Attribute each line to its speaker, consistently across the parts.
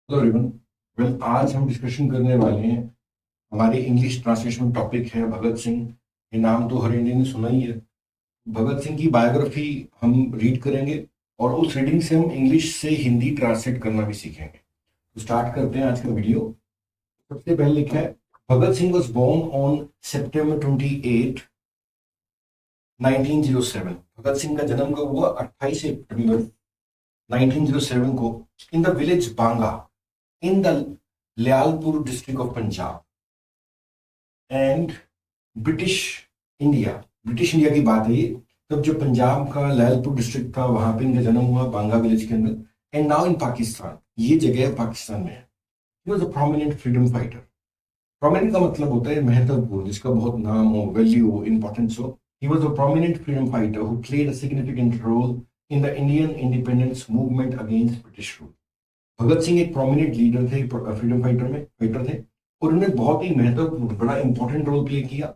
Speaker 1: Hello everyone. आज हम discussion करने वाले हैं। हमारे इंग्लिश ट्रांसलेशन टॉपिक है भगत सिंह। ये नाम तो हर इंडियन ने सुना ही है। भगत सिंह की बायोग्राफी हम रीड करेंगे और उस रीडिंग से हम इंग्लिश से हिंदी ट्रांसलेट करना भी सीखेंगे। तो स्टार्ट करते हैं आज का वीडियो। सबसे पहले लिखा है, Bhagat Singh was born on September 28, 1907। Bhagat Singh का जन्म कब हुआ? 28 सितंबर 1907 को in the village Banga in the Lyalpur district of Punjab and British India की बात है ये। तब जो पंजाब का लैलपुर डिस्ट्रिक्ट था वहां पे इनका जन्म हुआ, बांगा विलेज के अंदर। एंड नाउ इन पाकिस्तान, ये जगह पाकिस्तान में है। ही was a prominent freedom fighter. Prominent का मतलब होता है महत्वपूर्ण, जिसका बहुत नाम हो, वैल्यू हो, इंपॉर्टेंस हो। He was a prominent freedom fighter who played a significant role in the Indian independence movement against British rule. Bhagat Singh एक प्रोमिनेंट लीडर थे, फ्रीडम फाइटर थे, और उन्होंने बहुत ही महत्वपूर्ण, बड़ा इंपॉर्टेंट रोल प्ले किया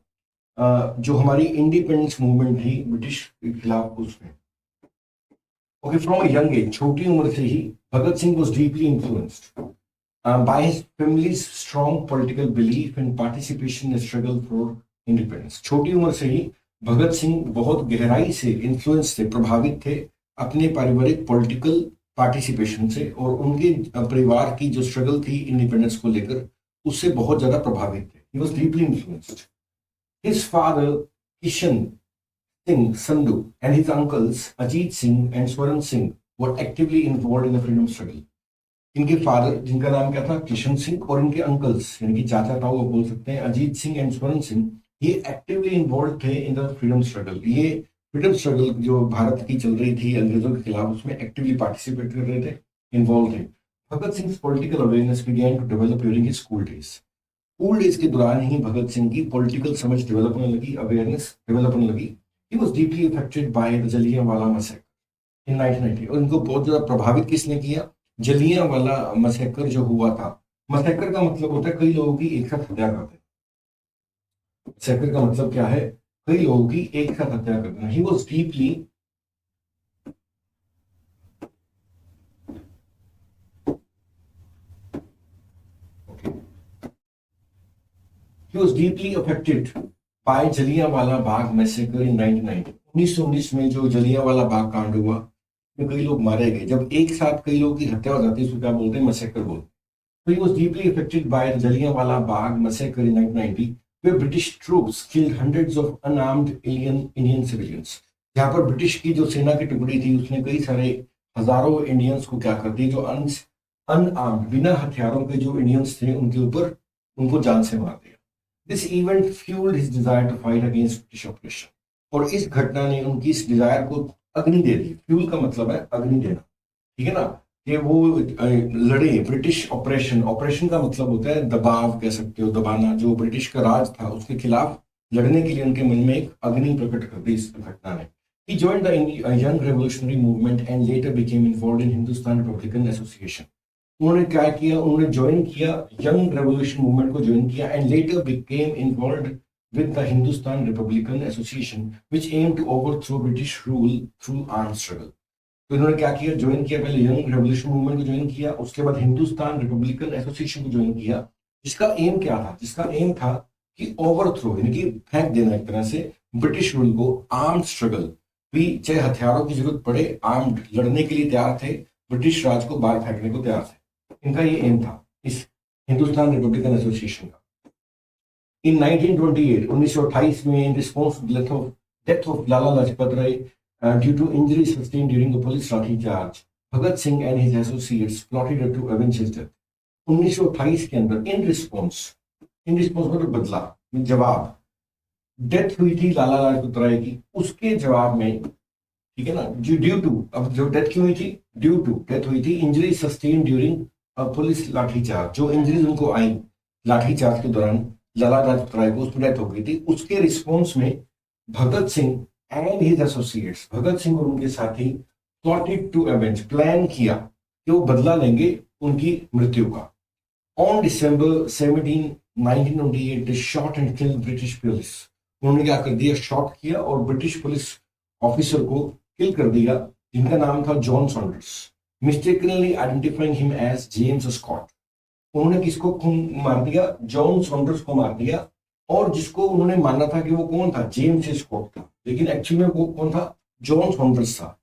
Speaker 1: जो हमारी इंडिपेंडेंस मूवमेंट थी ब्रिटिश के खिलाफ उसमें। Okay, from a young age, छोटी उम्र से ही Bhagat Singh was deeply influenced by his family's strong political belief and participation in struggle for independence. छोटी उम्र से ही भगत सिंह बहुत गहराई से इन्फ्लुएंस थे, प्रभावित थे अपने पारिवारिक पॉलिटिकल पार्टिसिपेशन से, और उनके परिवार की जो स्ट्रगल थी इंडिपेंडेंस को लेकर, उससे बहुत ज्यादा प्रभावित थे। He was deeply influenced. His father Kishan Singh Sandhu and his uncles Ajit Singh and Swaran Singh were actively involved in the freedom struggle. इनके फादर, जिनका नाम क्या था, किशन सिंह, और इनके अंकल्स यानी कि चाचा ताऊ वो बोल सकते हैं, अजीत सिंह एंड स्वरण सिंह, ये एक्टिवली इन्वॉल्व थे इन द फ्रीडम स्ट्रगल। ये फ्रीडम स्ट्रगल जो भारत की चल रही थी अंग्रेजों के खिलाफ, उसमें एक्टिवली पार्टिसिपेट कर रहे थे, इन्वॉल्व थे। Bhagat Singh political awareness began to develop during his school days के दौरान ही भगत सिंह की पॉलिटिकल समझ डेवलप होने लगी, अवेयरनेस डेवलप होने लगी। He was deeply affected by the Jallianwala massacre in 1990। और इनको बहुत ज्यादा प्रभावित किसने किया? जलियांवाला मैसेकर जो हुआ था। मैसेकर का मतलब होता है कई लोगों की एक साथ हत्या कर देना। मैसेकर का मतलब क्या है? कई लोगों की एक साथ हत्या कर देना। He was deeply He was deeply affected by Jallianwala Bagh massacre in 1990। 1919 में जो जलियांवाला बाग कांड हुआ, में कई लोग मारे गए। जब एक साथ कई लोगों की हत्या हो जाती है, उसको क्या बोलते हैं? मैसेकर बोलते हैं। So he was deeply affected by the Jallianwala Bagh massacre in 1990, where British troops killed hundreds of unarmed Indian civilians। यहाँ पर ब्रिटिश की जो सेना की टुकड़ी थी, उसने कई सारे हजारों इंडियंस को क्या कर दिया, जो अनआर्म्ड, बिना हथियारों के जो इंडियंस थे, उनके ऊपर उनको जान से मार दिया। This event fuelled his desire to fight against British operation. और इस घटना ने उनकी इस डिजायर को अग्नि दे दी। फ्यूल का मतलब है अग्नि देना, ठीक है ना? कि वो लड़े ब्रिटिश ऑपरेशन। ऑपरेशन का मतलब होता है दबाव, कह सकते हो, दबाना। जो ब्रिटिश का राज था उसके खिलाफ लड़ने के लिए उनके मन में एक अग्नि प्रकट कर दी इस घटना ने। He joined the young revolutionary movement and later became involved in Hindustan Republican Association। उन्होंने क्या किया? उन्होंने ज्वाइन किया, यंग रेवोल्यूशन मूवमेंट को ज्वाइन किया, and later became involved with the Hindustan Republican Association, which aimed to overthrow British rule through armed struggle। तो इन्होंने क्या किया? ज्वाइन किया, पहले यंग रेवोल्यूशन मूवमेंट को ज्वाइन किया, उसके बाद हिंदुस्तान रिपब्लिकन एसोसिएशन को ज्वाइन किया। जिसका एम क्या था? जिसका एम था कि ओवरथ्रो, यानी कि फेंक देना एक तरह से ब्रिटिश रूल को। आर्म्ड स्ट्रगल भी, चाहे हथियारों की जरूरत पड़े, आर्म्ड लड़ने के लिए तैयार थे, ब्रिटिश राज को बाहर फेंकने को तैयार थे। इनका ये एम था इस हिंदुस्तान रिपब्लिकन एसोसिएशन का। इन 1928, 1928 में, in response to death of Lala Lajpat Rai due to injuries sustained during the police lathi charge, Bhagat Singh and his associates plotted to avenge his death। 1928 के अंदर इन रिस्पॉन्स मतलब बदला, जवाब, डेथ हुई थी लाला लाजपत राय की, उसके जवाब में, ठीक है ना, ड्यू टू, अब जो डेथ क्यों हुई थी? ड्यू टू डेथ हुई थी injury sustain during police lathicharge. जो इंजरीज उनको आई लाठीचार्ज के दौरान, लाला लाजपत राय को, उसमें डेथ हो गई थी। उसके रिस्पॉन्स में Bhagat Singh and his associates, Bhagat Singh और उनके साथी, प्लॉटेड टू अवेंज, प्लान किया कि वो बदला लेंगे उनकी मृत्यु का। On December 17, 1928, they shot and killed British police. उन्होंने क्या कर दिया? शॉट किया और ब्रिटिश पुलिस ऑफिसर को किल कर दिया, जिनका नाम था John Saunders. Mistakenly identifying him as James Scott. उन्होंने किसको मार दिया? जॉन सॉन्डर्स को मार दिया, और जिसको उन्होंने माना था कि वो कौन था? जेम्स स्कॉट था, लेकिन एक्चुअली में वो कौन था? जॉन सॉन्डर्स था।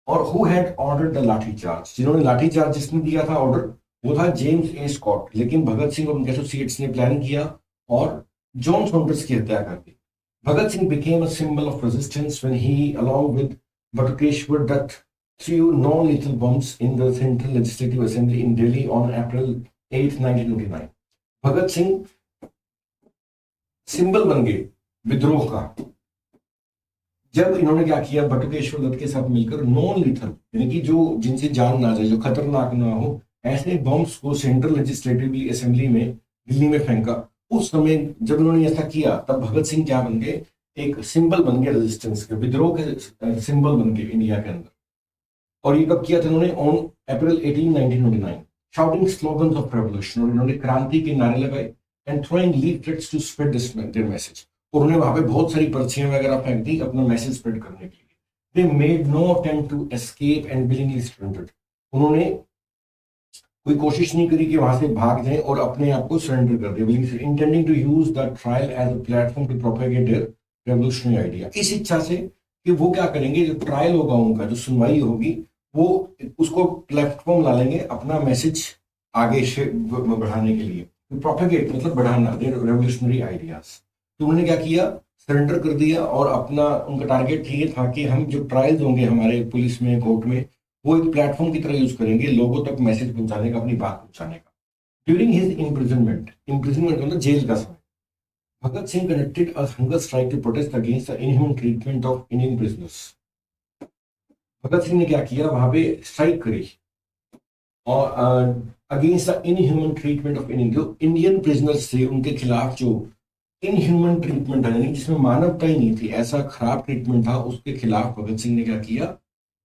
Speaker 1: और हु हैड ऑर्डर्ड द लाठी चार्ज, जिन्होंने लाठी चार्ज जिसने दिया था ऑर्डर, वो था जेम्स ए स्कॉट। लेकिन भगत सिंह और उनके एसोसिएट्स ने प्लान किया और जॉन सॉन्डर्स की हत्या कर दी। Bhagat Singh became a symbol of resistance when he, along with Batukeshwar Dutt, threw non-lethal bombs in the Central Legislative Assembly in Delhi on April 8, 1929। Bhagat Singh symbol बन गए विद्रोह का जब इन्होंने क्या किया, बटुकेश्वर दत्त के साथ मिलकर नॉन लीथल, यानी कि जो जिनसे जान ना जाए, जो खतरनाक ना हो, ऐसे बम्स को सेंट्रल लेजिस्लेटिव असेंबली में दिल्ली में फेंका। उस समय जब उन्होंने ऐसा किया तब भगत सिंह क्या बन गए? एक सिंबल बन गए रेजिस्टेंस के, विद्रोह के सिंबल बन गए इंडिया के अंदर। और ये कब किया था इन्होंने? On April 18, 1929, shouting slogans of revolution. और इन्होंने क्रांति के नारे लगाए and throwing leaflets to spread their message. और उन्होंने वहां पे बहुत सारी पर्चियां वगैरह फेंक दी अपना मैसेज स्प्रेड करने के लिए। They made no attempt to escape and willingly surrendered. उन्होंने कोई कोशिश नहीं करी कि वहां से भाग जाएं और अपने आप को सरेंडर कर दे, intending to use the trial as a platform to propagate their revolutionary idea. इस इच्छा से कि वो क्या करेंगे, जो ट्रायल होगा उनका, जो सुनवाई होगी, वो उसको प्लेटफॉर्म ला लेंगे अपना मैसेज आगे से बढ़ाने के लिए। प्रोपेगेट मतलब बढ़ाना देयर रेवोल्यूशनरी आइडियाज। तो उन्होंने क्या किया? सरेंडर कर दिया। और अपना उनका टारगेट ये था कि हम जो ट्रायल्स होंगे हमारे पुलिस में, कोर्ट में, वो एक प्लेटफॉर्म की तरह यूज करेंगे लोगों तक मैसेज पहुंचाने का, अपनी बात पहुंचाने का। ड्यूरिंग हिज इम्प्रिजनमेंट, इम्प्रिजनमेंट मतलब जेल का समय, Bhagat Singh conducted a hunger strike to protest against the inhuman treatment of Indian prisoners. भगत सिंह ने क्या किया? वहां पे स्ट्राइक करी और against the inhuman treatment of Indian, जो इंडियन प्रिजनर्स थे उनके खिलाफ जो इनह्यूमन ट्रीटमेंट है, यानी जिसमें मानवता ही नहीं थी, ऐसा खराब ट्रीटमेंट था, उसके खिलाफ भगत सिंह ने क्या किया?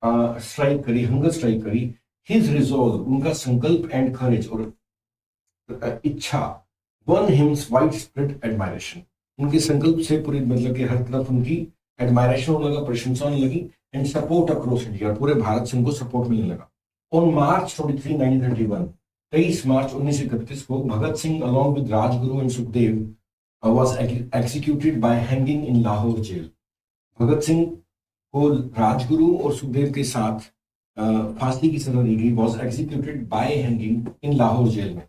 Speaker 1: स्ट्राइक करी, हंगर स्ट्राइक करी। हिज रिजोल्व, उनका संकल्प, एंड करेज और इच्छा, one hymns wide spread admiration. उनके संकल्प से पूरी मतलब कि हर तरफ उनकी एडमायरेशन होने लगा, प्रशंसा होने लगी, एंड सपोर्ट अक्रॉस इंडिया, पूरे भारत से उनको सपोर्ट मिलने लगा। ऑन मार्च 23, 1931, 23 मार्च 1931 को Bhagat Singh along with Rajguru and Sukhdev was executed by hanging in Lahore jail। Bhagat Singh को राजगुरु और सुखदेव के साथ फांसी की सजा दी गई, was executed by hanging in Lahore jail में।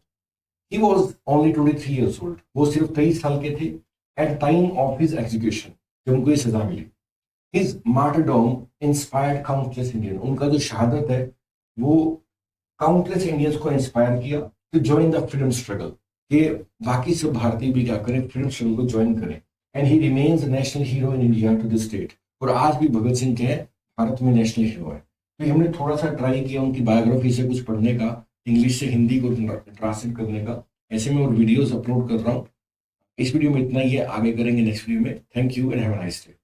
Speaker 1: He was only 23 years old। वो सिर्फ 23 साल के थे at time of his execution, जब उनको ये सजा मिली। His martyrdom inspired countless Indians। उनका जो शहादत है वो countless Indians को इंस्पायर किया to join the freedom struggle, कि बाकी सब भारतीय भी क्या करें, फ्रीडम स्ट्रगल को ज्वाइन करें। And he remains national hero in India to the state. और आज भी भगत सिंह के भारत में नेशनल हीरो है। तो हमने थोड़ा सा ट्राई किया उनकी बायोग्राफी से कुछ पढ़ने का, इंग्लिश से हिंदी को ट्रांसलेट करने का। ऐसे में और वीडियोस अपलोड कर रहा हूँ। इस वीडियो में इतना ही है, आगे करेंगे नेक्स्ट वीडियो में। Thank you and have a nice day.